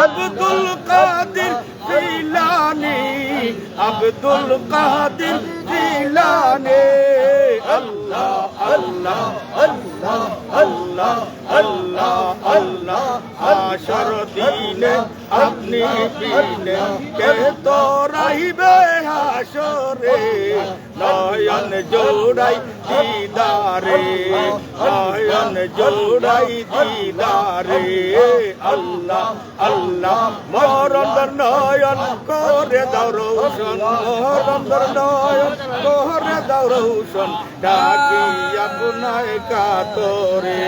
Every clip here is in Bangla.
আব্দুল কাদের জিলানী, আব্দুল কাদের জিলানী। আল্লাহ আল্লাহ আল্লাহ আল্লাহ আল্লাহ আল্লাহ। হাসর দিনে আপনি বিনে কে তো রহিবে হাসরে, নয়ন জোড়াই দিদারে, নয়ন জোড়াই দিদারে। আল্লাহ আল্লাহ মরণের নয়ন করে দাও রৌশন, মরণের নয়ন করে দাও রৌশন, ডাকি আপনায় কাতরে।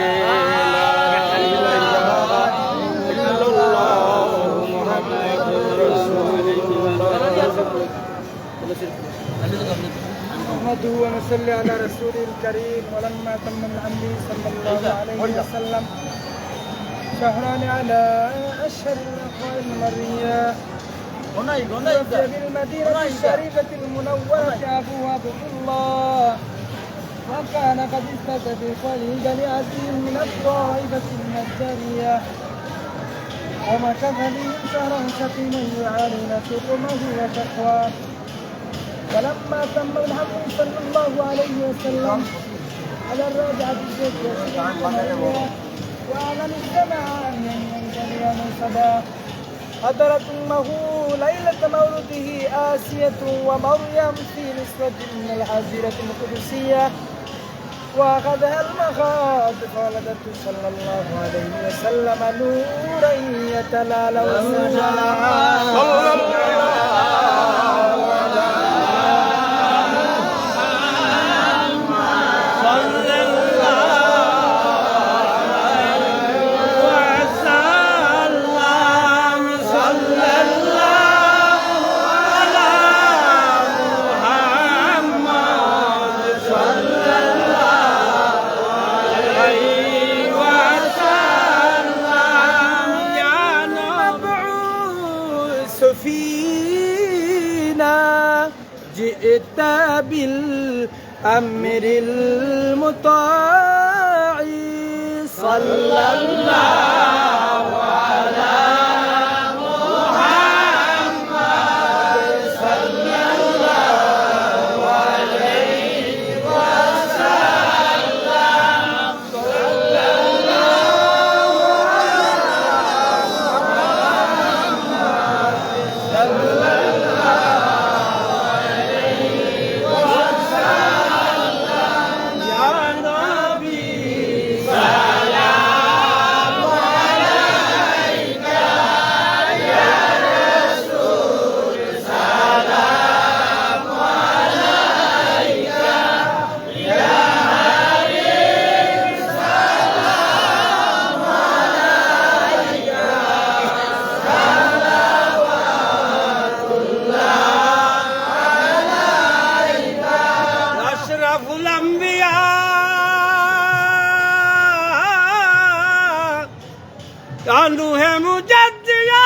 نحمده ونصلي على رسوله الكريم. ولما تم النبي صلى الله عليه وسلم شهران على أشهر الأقوال المرية، وفي بالمدينة الشريفة المنورة أبوه عبد الله، وكان قد استهدف بني عزيز من الطائفة النجارية، ومكث بهم شهرا سقيما يعانون سقمه وشقواه. ولما تم الحمد صلى الله عليه وسلم على الرابعة الجديدة وأعلن الجماعة من جميع صباح، حضرت أمه ليلة مولده آسية ومريم في نسوة من الحزيرة القدسية، وأخذها المخاض فولدته صلى الله عليه وسلم نورا يتلالى فينا، جئت بالأمر المطاع صلى الله على محمد صلى الله عليه وسلم، صلى الله कानू है मुजद्दिया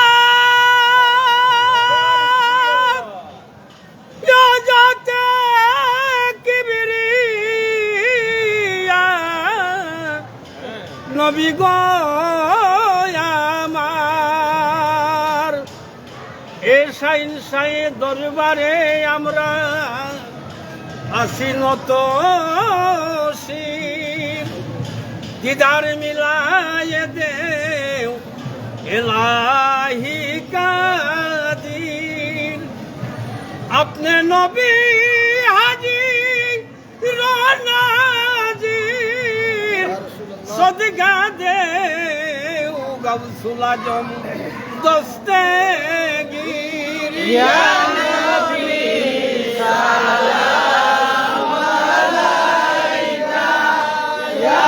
जो जाते किबरिया नबी गो আমার এসাইন সাই দরবারে আমরা আসি নত শির দিদার মিলায়ে দেও इलाही कादिर, अपने नबी हाजी रोनाजिर सदका दे गौसुल आजम दस्तगीर। या नबी सलाम अलैका, या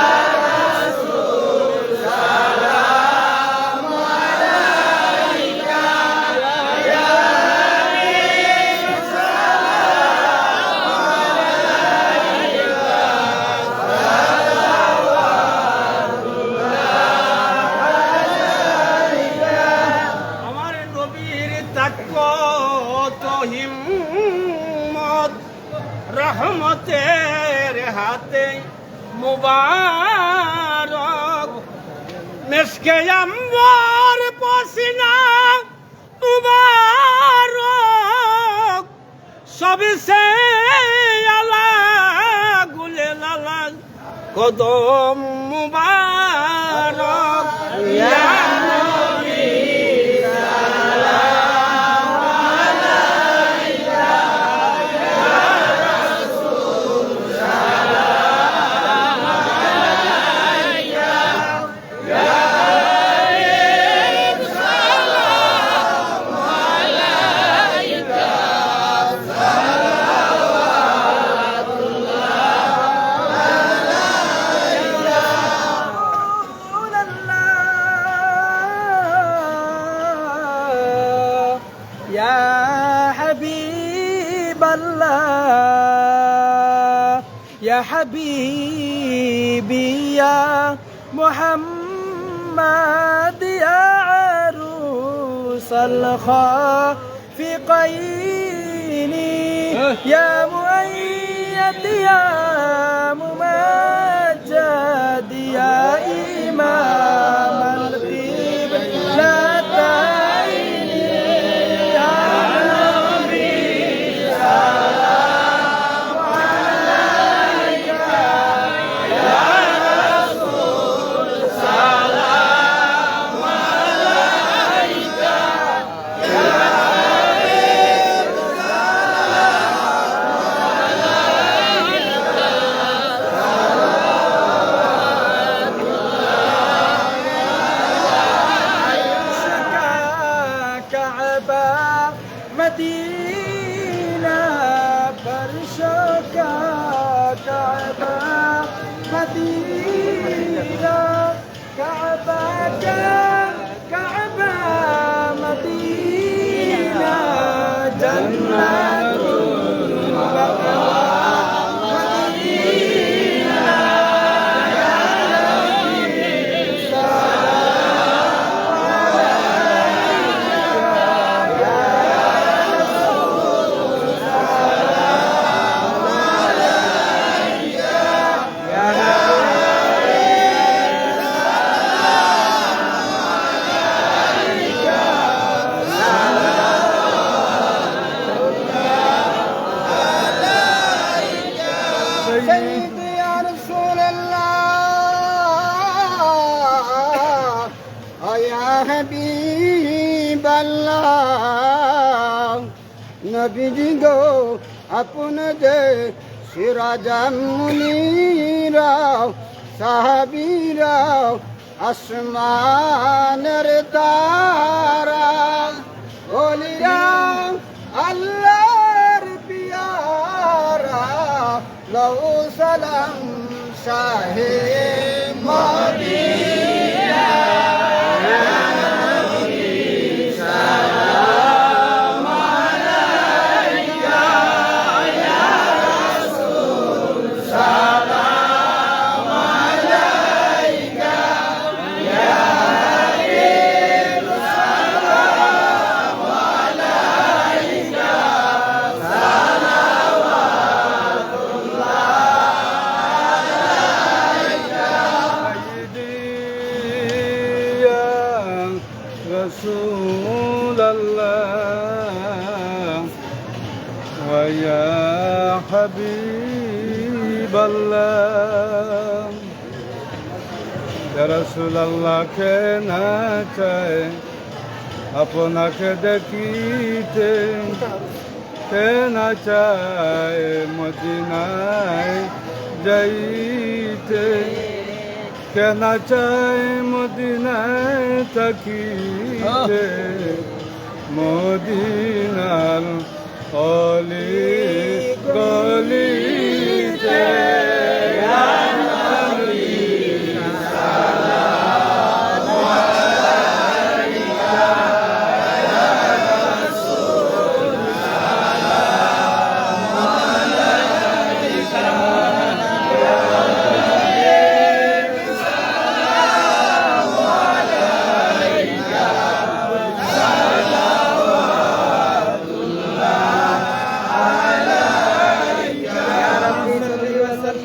रहमतेर हाथे मुबारक, मिस्के अंबर पसीना নবী সে আলা গুলে লালা কদম মুবারক ইয়া নবী সালাম আলাইকা ইয়া রাসূল সালাম আলাইকা ইয়া হাবিব সালাম আলাইকা يا حبيب الله يا حبيبي يا محمد يا عروس الخافقين يا مؤيد يا ممجد يا إمام القبلتين يا نبي سلام عليك يا رسول سلام عليك يا حبيب كعبة مدينة فرشك كعبة مدينة كعبة كعبة مدينة جنة المأوى مدينة يا نبي سيدي يا رسول الله يا حبيب الله نبي গো আপনাদের সিরাজাম মুনিরা সাহাবীরা আসমানের তারা ওলিয়া আল্লাহর পিয়ারা লও সালাম শাহে মদিনা ইয়া নবী সালাম আলাইকা ইয়া রাসূল সালাম আলাইকা ইয়া হাবিব সালাম আলাইকা رسول الله ويا حبيب الله يا رسول الله কে না চায় আপনাকে দেখিতে কে না চায় মদিনায় যাইতে কে না চায় মদিনায় থাকিতে মদিনার অলি গলিতে ইয়া নবী সালাম আলাইকা ইয়া রাসূল সালাম আলাইকা ইয়া হাবিব সালাম আলাইকা সালাওয়াতুল্লাহ আলাইকা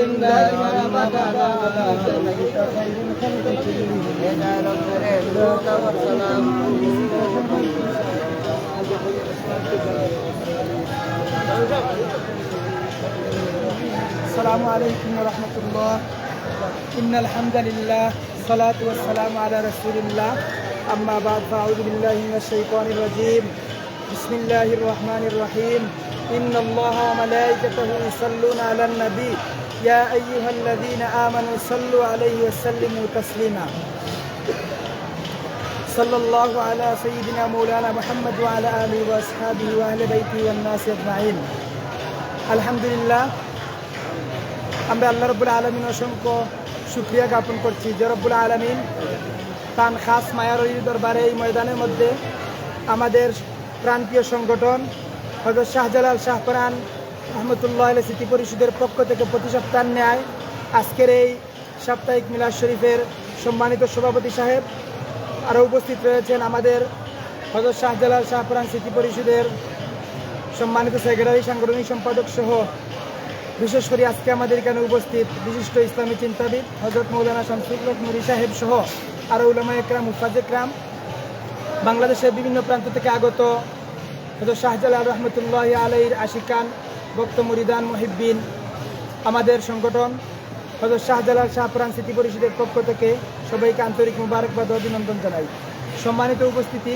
السلام عليكم ورحمة الله. إن الحمد لله الصلاة والسلام على رسول الله. أما بعد فأعوذ بالله من الشيطان الرجيم. بسم الله الرحمن الرحيم. إن الله وملائكته يصلون على النبي يا أيها الذين آمنوا صلوا عليه وسلموا تسليما. صلى الله على سيدنا مولانا محمد وعلى آله وأصحابه وأهل بيته والناس أجمعين. আলহামদুলিল্লাহ, আমরা আল্লাহ রব্বুল আলমিন অসংখ্য শুকরিয়া জ্ঞাপন করছি যে রব্বুল আলমিন তার খাস মায়ার দরবারে এই ময়দানের মধ্যে আমাদের প্রান্তীয় সংগঠন হযরত শাহজালাল শাহপরান রহমতুল্লাহ আলাইহি স্মৃতি পরিষদের পক্ষ থেকে প্রতি সপ্তাহ ন্যায় আজকের এই সাপ্তাহিক মিলাদ শরীফের সম্মানিত সভাপতি সাহেব, আরও উপস্থিত রয়েছেন আমাদের হযরত শাহজালাল শাহপরান স্মৃতি পরিষদের সম্মানিত সেক্রেটারি সাংগঠনিক সম্পাদক সহ বিশেষ করে আজকে আমাদের এখানে উপস্থিত বিশিষ্ট ইসলামী চিন্তাবিদ হযরত মৌলানা শামসুল হক নুরী সাহেব সহ আরও উলামা একরাম, মুফাজ্জ একরাম, বাংলাদেশের বিভিন্ন প্রান্ত থেকে আগত হযরত শাহজালাল রহমতুল্লাহ আলাইহির আশিকান, ভক্ত মুরিদান, মুহিব্বিন, আমাদের সংগঠন হযরত শাহজালাল শাহপরান স্মৃতি পরিষদের পক্ষ থেকে সবাইকে আন্তরিক মুবারকবাদ ও অভিনন্দন জানাই। সম্মানিত উপস্থিতি,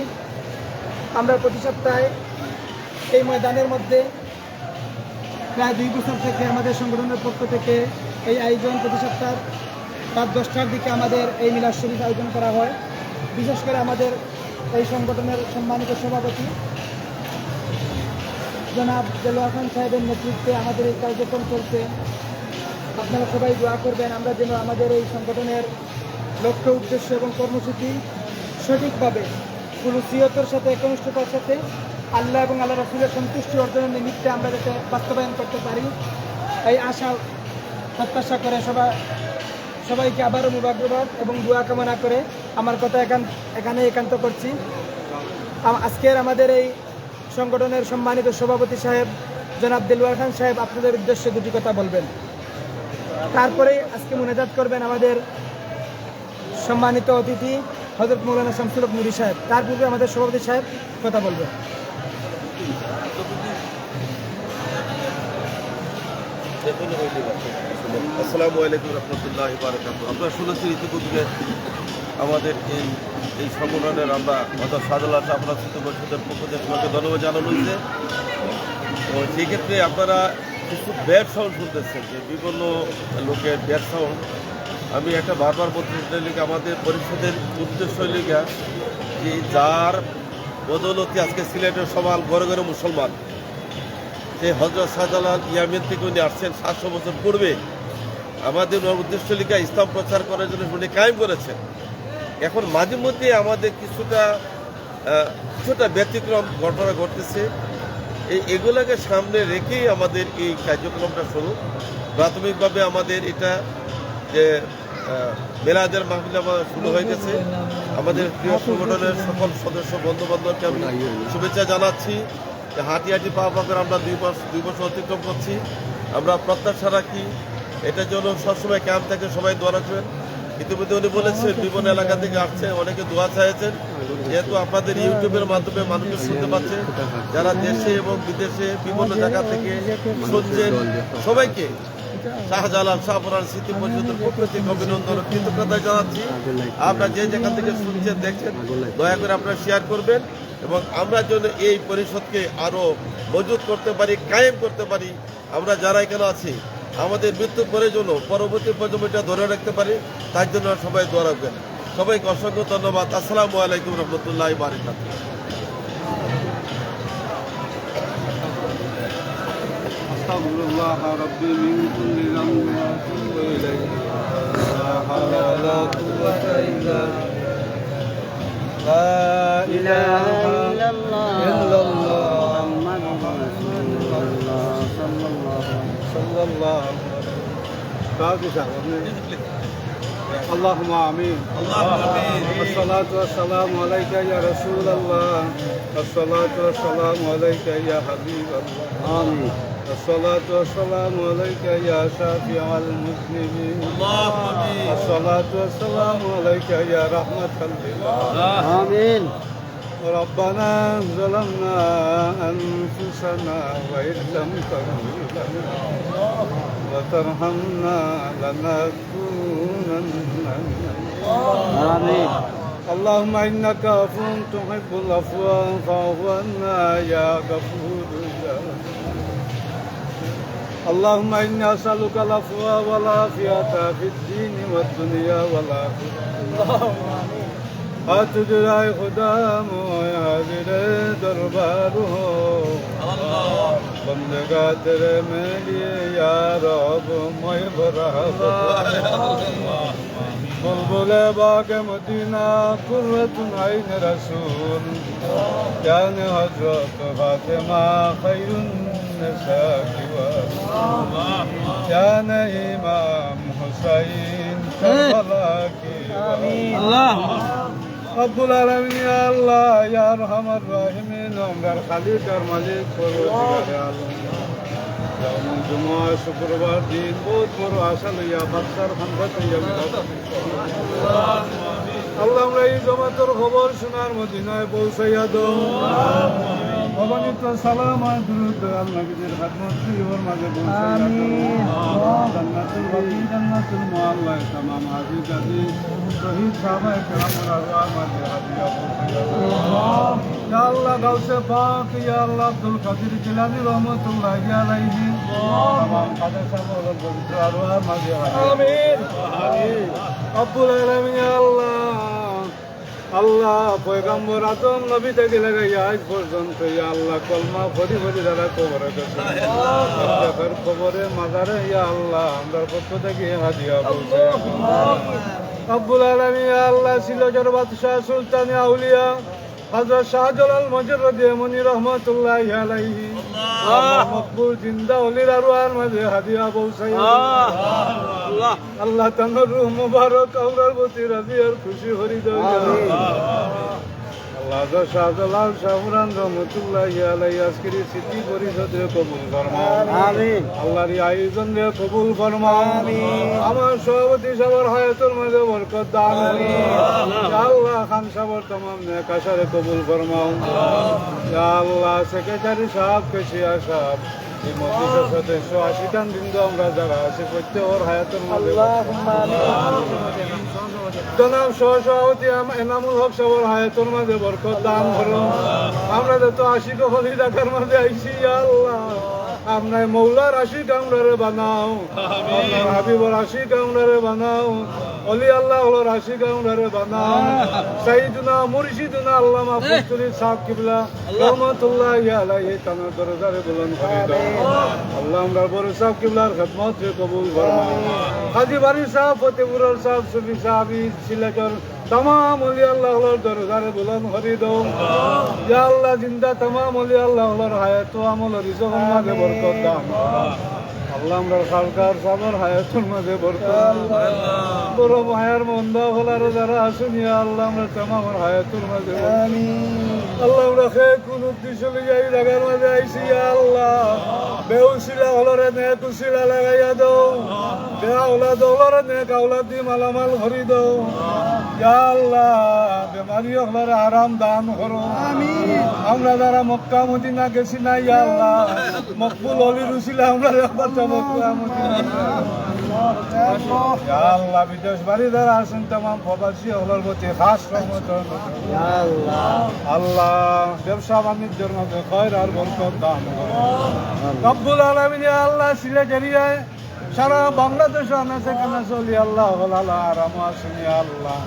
আমরা প্রতি সপ্তাহে এই ময়দানের মধ্যে প্রায় 2 বছর থেকে আমাদের সংগঠনের পক্ষ থেকে এই আয়োজন প্রতি সপ্তাহ রাত 10টার দিকে আমাদের এই মিলাদ শরীফ আয়োজন করা হয়। বিশেষ করে আমাদের এই সংগঠনের সম্মানিত সভাপতি জনাব দেলোয়ার খান সাহেবের নেতৃত্বে আমাদের এই কার্যক্রম চলছে। আপনারা সবাই দোয়া করবেন আমরা যেন আমাদের এই সংগঠনের লক্ষ্য, উদ্দেশ্য এবং কর্মসূচি সঠিকভাবে ফুলুসিয়তের সাথে, একনিষ্ঠতার সাথে আল্লাহ এবং আল্লাহ রাসূলের সন্তুষ্টি অর্জনের নিমিত্তে আমরা যাতে বাস্তবায়ন করতে পারি, এই আশা প্রত্যাশা করে সবাইকে আবারও মুবারকবাদ এবং দোয়া কামনা করে আমার কথা এখানে একান্ত করছি। আজকের আমাদের এই সংগঠনের সম্মানিত সভাপতি সাহেব জনাব দেলোয়ার খান সাহেব আপনাদের উদ্দেশ্যে দুটি কথা বলবেন, তারপরেই আজকে মুনাজাত করবেন আমাদের সম্মানিত অতিথি হযরত মৌলানা শামসুল হক নুরী সাহেব। তার পূর্বে আমাদের সভাপতি সাহেব কথা বলবেন। আসসালামু আলাইকুম রহমতুল্লাহি ওয়া বারাকাতুহু। আপনারা শুনেছেন ইতিপূর্বে আমাদের এই সংগঠনের আমরা হযরত শাহজালাল শাহপরান স্মৃতি পরিষদের পক্ষ থেকে সবাইকে ধন্যবাদ জানানো হয়েছে। তো সেক্ষেত্রে আপনারা কিছু ব্যাড সাউন্ড শুনতেছেন, যে বিভিন্ন লোকের ব্যাড সাউন্ড। আমি একটা বারবার বলতে লিখে আমাদের পরিষদের উদ্দেশ্য লিখা যে যার বদৌলতে আজকে সিলেটের সমাল ঘরে ঘরে মুসলমান, সে হযরত শাহজালাল ইয়ামেন থেকে উনি আসছেন 700 বছর পূর্বে। আমাদের উদ্দেশ্য লিখা ইসলাম প্রচার করার জন্য উনি কায়েম করেছেন। এখন মাঝে মধ্যে আমাদের কিছুটা ব্যতিক্রম ঘটনা ঘটতেছে, এগুলোকে সামনে রেখেই আমাদের এই কার্যক্রমটা শুরু। প্রাথমিকভাবে আমাদের এটা যে মেলাদের মাহফিল শুরু হয়ে গেছে। আমাদের প্রিয় সংগঠনের সকল সদস্য বন্ধুবান্ধবকে আমি শুভেচ্ছা জানাচ্ছি। হাঁটি হাঁটি পা পা করে আমরা 2 বছর অতিক্রম করছি। আমরা প্রত্যাশা রাখি এটার জন্য সবসময় ক্যাম্প থেকে সবাই দোয়া রাখবেন। ইতিমধ্যে উনি বলেছেন বিভিন্ন এলাকা থেকে আসছে, অনেকে দোয়া চাইছেন। যেহেতু আপনাদের ইউটিউবের মাধ্যমে মানুষকে শুনতে পাচ্ছে, যারা দেশে এবং বিদেশে বিভিন্ন জায়গা থেকে শুনছেন, সবাইকে শাহজালাল শাহপরান স্মৃতি পরিষদের পক্ষ থেকে অভিনন্দন ও কৃতজ্ঞতা জানাচ্ছি। আপনারা যে যেখান থেকে শুনছেন, দেখছেন, দয়া করে আপনারা শেয়ার করবেন এবং আমরা যেন এই পরিষদকে আরও মজবুত করতে পারি, কায়েম করতে পারি। আমরা যারা এখানে আছি আমাদের মৃত্যুর পরে জন্য পরবর্তী প্রজন্মটা ধরে রাখতে পারি, তার জন্য সবাই দোয়া রাখবেন। সবাইকে অসংখ্য ধন্যবাদ। আসসালামু আলাইকুম রহমতুল্লাহি ওয়া বারাকাতুহু। আস্তাগফিরুল্লাহ রাব্বি মিন কুল্লি যামবিন ওয়া আতুবু ইলাইহি লা হাওলা ওয়া লা কুওয়াতা ইল্লা বিল্লাহ লা ইলাহা ইল্লাল্লাহ মুহাম্মাদুর রাসূলুল্লাহ সাল্লাল্লাহু আলাইহি ওয়াসাল্লাম। اللهم آمين. الصلاة والسلام عليك يا رسول الله. الصلاة والسلام عليك يا حبيب الله. آمين. الصلاة والسلام عليك يا شافع المسلمين. الصلاة والسلام عليك يا رحمة لله. آمين. ربنا ظلمنا أنفسنا وإن لم تغفر لنا وترحمنا لنكونن آمين. اللهم إنك عفو تحب العفو فاعف عنا يا غفور يا رحيم. اللهم إني أسألك العفو والعافية في الدين والدنيا والآخرة. أتدعي خدام حاضر دربار ہو بندگاہ تیرے میں لیے یا رب میں برابر بلبل باغ مدینہ قرۃ عین رسول یعنی حضرت فاطمہ خیر النساء یعنی امام حسین کربلا کی رب العالمین یا اللہ یا ارحم الراحمین عمر خلیق اور ملک پروردگار عالم যেমন জুমা শুক্রবার দিন বহুত বড় আসল ইয়া বাদশার খানবাত ইয়া আল্লাহ আমরা এই জমাতের খবর শোনার মদিনায় পৌঁছাইয়া দাও অগণিত সালাম আর দুরূদ আল্লাহ নবীর খিদমত ওর মাঝে পৌঁছাইয়া দাও জান্নাতুল বাকি জান্নাতুল মুআল্লা तमाम হাজী গাজী শহীদ সাহাবায়ে কেরামের আরওয়াহ মাঝে হাদিয়া পৌঁছাইয়া দাও ইয়া আল্লাহ গাউসে পাক ইয়া আল্লাহ আব্দুল কাদের জিলানী রহমাতুল্লাহি আলাইহি तमाम কাদের সাহাবায়ে পবিত্র আরওয়াহ মাঝে হাদিয়া আমিন আমিন রব্বুল আলামিন ইয়া আল্লাহ আল্লাহ পয়গম্বর আদম নবী থেকে লাগাইয়া আজ পর্যন্ত ইয়া আল্লাহ কলমা ফরি ফরি যারা কবরে গেছে আল্লাহর কবরে মাজারে ইয়া আল্লাহ আমরার পক্ষ থেকে হাদিয়া বলছে রব্বুল আলামিন ইয়া আল্লাহ সিলেটের বাদশাহ সুলতানে আউলিয়া হযরত শাহজালাল মুজাররদি মুনি রহমাতুল্লাহি আলাইহি আল্লাহ মকবুল জিন্দা ওলির আরওয়াহ মাঝে হাদিয়া পৌঁছাইয়া আল্লাহ আল্লাহ তাআলার রূহ মুবারক আমরার প্রতি রাজি আর খুশি হরি দাও আল্লাহ শাহজালাল শাহরান রহমাতুল্লাহি আলাইহি আজকের সিটি পরিষদে কবুল ফরমাও আমিন আল্লাহর এই আয়োজন রে কবুল ফরমাও আমিন আমার সভাপতি সবার হায়াতের মাঝে বরকত দান আমিন ইয়া আল্লাহ খান সাহেবের तमाम নেক আশারে কবুল ফরমাও ইয়া আল্লাহ সেক্রেটারি সাহেব কেশিয়া সাহেব এই মজলিসের সদস্য আশিকান বৃন্দ আমরা যারা আছি প্রত্যেকের হায়াতের মাঝে আল্লাহুম্মা আমিন জনাব সভাপতি এনামুল হক সাহেবের হায়াতের মাঝে বরকত দান করো আমরা যত আশিক হলি ঢাকার মাঝে আইছি ইয়া আল্লাহ আপনার মৌলার আশিক আমরারে বানাও আপনার হাবিবর আশিক আমরারে বানাও অলি আল্লাহ হলোর আশিক আমরারে বানাও সাইয়্যিদুনা মুর্শিদুনা আল্লামা ফজলুল সাহেব কিবলা রহমাতুল্লাহি আলাইহি তানার দরজারে বুলন্দ করে দাও আল্লাহ আমরা বড় সাহেব কিবলার খিদমত রে কবুল ফরমাও হাজী বারী সাহেব ফতেপুরের সাহেব সুফি সাহেব সিলেটের तमाम ওলি আল্লাহ দরজারে বুলন্দ করে দাও ইয়া আল্লাহ জিন্দা तमाम ওলি আল্লাহ হায়াত ও আমল রিজক মাঝে বরকত দান আল্লাহ আমরা সরকার সবার হায়াতের মাঝে বরকত বড় মায়ার মন্দা হলার যারা আসুন ইয়া আল্লাহ আমরা तमाम হায়াতের মাঝে আমিন আল্লাহ আমরা খেয়ে কোন উদ্দেশ্য লইয়া লাগার মাঝে আইছি ইয়া আল্লাহ বেউসিলা হলরে নেক উসিলা লাগাইয়া দাও বে আওলাদ হলরে নেক আওলাদ দি মালামাল ভরি দাও ইয়া আল্লাহ বেমারি হলরে আরাম দান করো আমিন আমরা যারা মক্কা মদিনা গেছি না ইয়া আল্লাহ মকবুল অলি রুসিলা আমরা বাচ্চা মক্কা মদিনা ইয়া আল্লাহ বিদেশ বাড়ি যারা আছেন तमाम প্রবাসী হলর প্রতি খাস রহমত ইয়া আল্লাহ আল্লাহ ব্যবসা বাণিজ্যের মধ্যে খয়র আর বরকত দান করো রব্বুল আলামিন ইয়া আল্লাহ সিলেট এরিয়ায় সারা বাংলাদেশে আনাচে কানাচে ওলি আল্লাহ হল আল্লাহ আরাম আছেন ইয়া আল্লাহ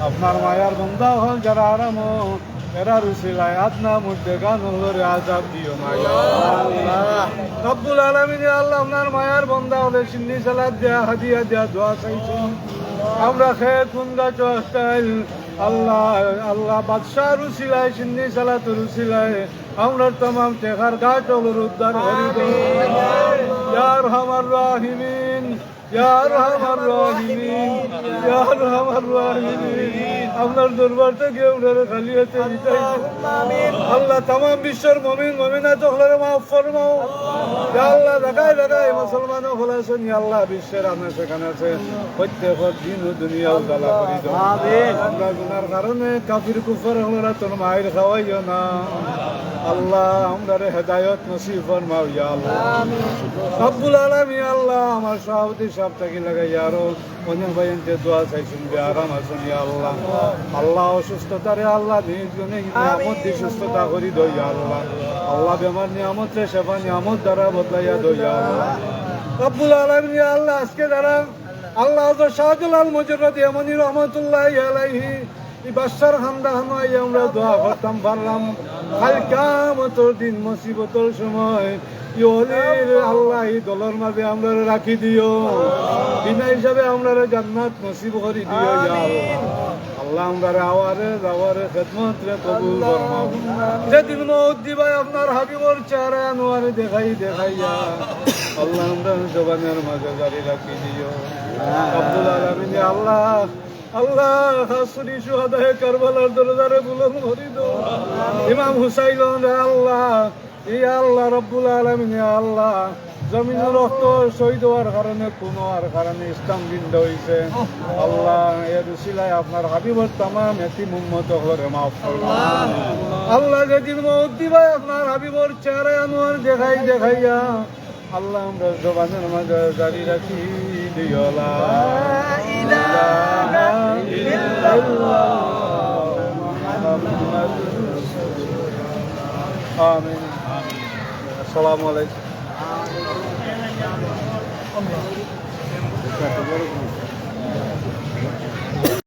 আপনার মায়ার বন্ধা হল যারা আরাম এরা রুসিলায় আদনা মধ্যে গান হলরে আজাব দিও না ইয়া আল্লাহ রব্বুল আলামিন ইয়া আল্লাহ আপনার মায়ার বন্ধা হলে সিন্নি সালাত দেয়া হাদিয়া দেয়া দোয়া চাইছেন আমরা খেয়ে কুন্দা চস্তাইল আল্লাহ আল্লাহ বাদশাহ রুসিলায় সিন্নি সালাত রুসিলায় আমরা तमाम টেকার ঘাট হলর উদ্ধার করি দাও ইয়া আরহামার রাহিমিন ইয়া আরহামার রাহিমিন ইয়া আরহামার রাহিমিন আপনার দরবার থেকে ওনারা খালি হাতে বিদায় দিন। আল্লাহ তাম বিশ্বের মমিন মমিনা তোহলারে মাফ ফরমাও। ইয়া আল্লাহ দেখায় দেখায় মুসলমান হল আছেন, ইয়া আল্লাহ বিশ্বের আপনি সেখানে আছে প্রত্যেক দিন ও দুনিয়া উজালা করি দাও। আমরা গুনার কারণে কাফির কুফর হলরা তোর মায়ের খাওয়াইও না। আল্লাহ আমরারে হেদায়ত নসিব ফরমাও ইয়া আল্লাহ। রব্বুল আলামিন আল্লাহ আমার সভাপতি সাহেব থাকি লাগাই আরো অনেক ভাইয়ের দোয়া চাইছেন যে আরাম আছেন ইয়া আল্লাহ। আল্লাহ অসুস্থতারে আল্লাহ নির্জনে নিয়ামত দিয়ে সুস্থতা করি দই আল্লাহ। আল্লাহ বেমার নিয়ামত রে সেবা নিয়ামত দ্বারা বদলাইয়া দই আল্লাহ। রব্বুল আলামিন ইয়া আল্লাহ আজকে দ্বারা আল্লাহ শাহজালাল মুজররদ ইয়ামানি রহমাতুল্লাহি আলাইহি এই বাদশার খান্দা হামাই আমরা দোয়া করতাম পারলাম কাল কিয়ামতের দিন মুসিবতের সময় ইওলির আল্লাহ এই দলের মাঝে আমরা রাখি দিও, বিনা হিসাবে আমরা জান্নাত নসিব করে দিও ইয়া আল্লাহ। আল্লাহ আমরা আওয়ারে যাওয়ারে খেদমত রে কবুল ফরমাও। যেদিন মউত দিবাই আপনার হাবিবর চেহারা আনোয়ারে দেখাই দেখাইয়া আল্লাহ আমরা জবানের মাঝে জারি রাখি দিও। রব্বুল আলামিন আল্লাহ আল্লাহ হাসুরি সুহাদায়ে কারবালার দরজারে বুলন্দ করে দাও। ইমাম হুসাইন রে আল্লাহ ইয়া আল্লাহ রব্বুল আলামিন ইয়া আল্লাহ জমিনের রক্ত শহীদ হওয়ার কারণে খুন হওয়ার কারণে ইসলাম জিন্দা হয়েছে। আল্লাহ এর উসিলায় আপনার হাবিবর তামাম এতিম উম্মত হরে মাফ করুন। আল্লাহ যেদিন মউত দিবা আপনার হাবিবর চেহারা আনোয়ার দেখাই দেখাইয়া আল্লাহ আমরা জবানের মাঝে জারি রাখি দিও লা ইলাহা ইল্লাল্লাহ মুহাম্মাদুর রাসূলুল্লাহ। আমিন। আসসালামু আলাইকুম।